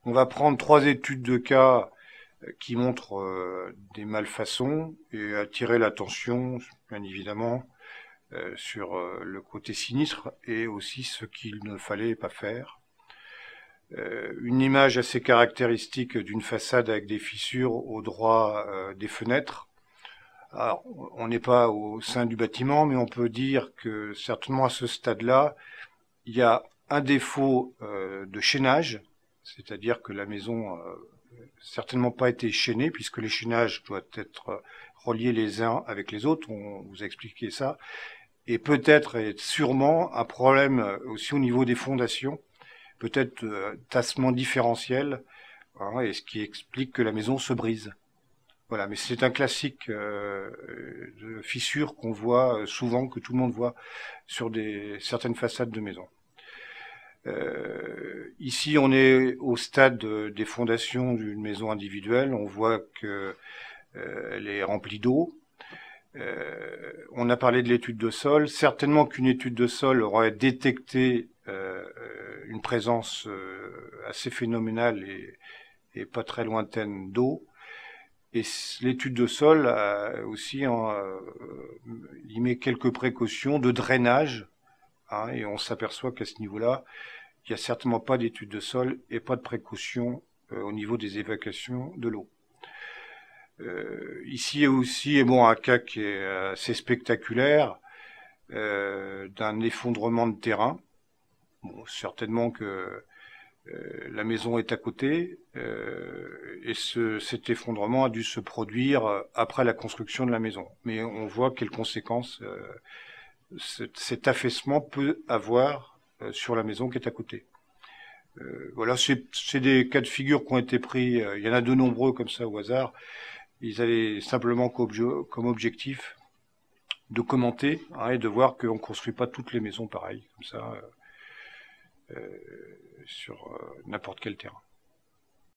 On va prendre 3 études de cas qui montrent des malfaçons et attirer l'attention, bien évidemment, sur le côté sinistre et aussi ce qu'il ne fallait pas faire. Une image assez caractéristique d'une façade avec des fissures au droit des fenêtres. Alors, on n'est pas au sein du bâtiment, mais on peut dire que certainement à ce stade-là, il y a un défaut de chaînage, c'est-à-dire que la maison certainement pas été chaînée, puisque les chaînages doivent être reliés les uns avec les autres, on vous a expliqué ça, et peut-être et sûrement un problème aussi au niveau des fondations, peut-être tassement différentiel, hein, et ce qui explique que la maison se brise. Voilà, mais c'est un classique de fissure qu'on voit souvent, que tout le monde voit sur certaines façades de maisons. Ici, on est au stade des fondations d'une maison individuelle. On voit que elle est remplie d'eau. On a parlé de l'étude de sol. Certainement qu'une étude de sol aurait détecté une présence assez phénoménale et pas très lointaine d'eau. Et l'étude de sol aussi y met quelques précautions de drainage, hein, et on s'aperçoit qu'à ce niveau-là, il n'y a certainement pas d'étude de sol et pas de précaution au niveau des évacuations de l'eau. Ici il y a aussi un cas qui est assez spectaculaire, d'un effondrement de terrain. Bon, certainement que la maison est à côté, et cet effondrement a dû se produire après la construction de la maison. Mais on voit quelles conséquences cet affaissement peut avoir sur la maison qui est à côté. Voilà, c'est des cas de figure qui ont été pris, il y en a de nombreux comme ça au hasard. Ils avaient simplement comme objectif de commenter, hein, et de voir qu'on ne construit pas toutes les maisons pareilles, comme ça, sur n'importe quel terrain.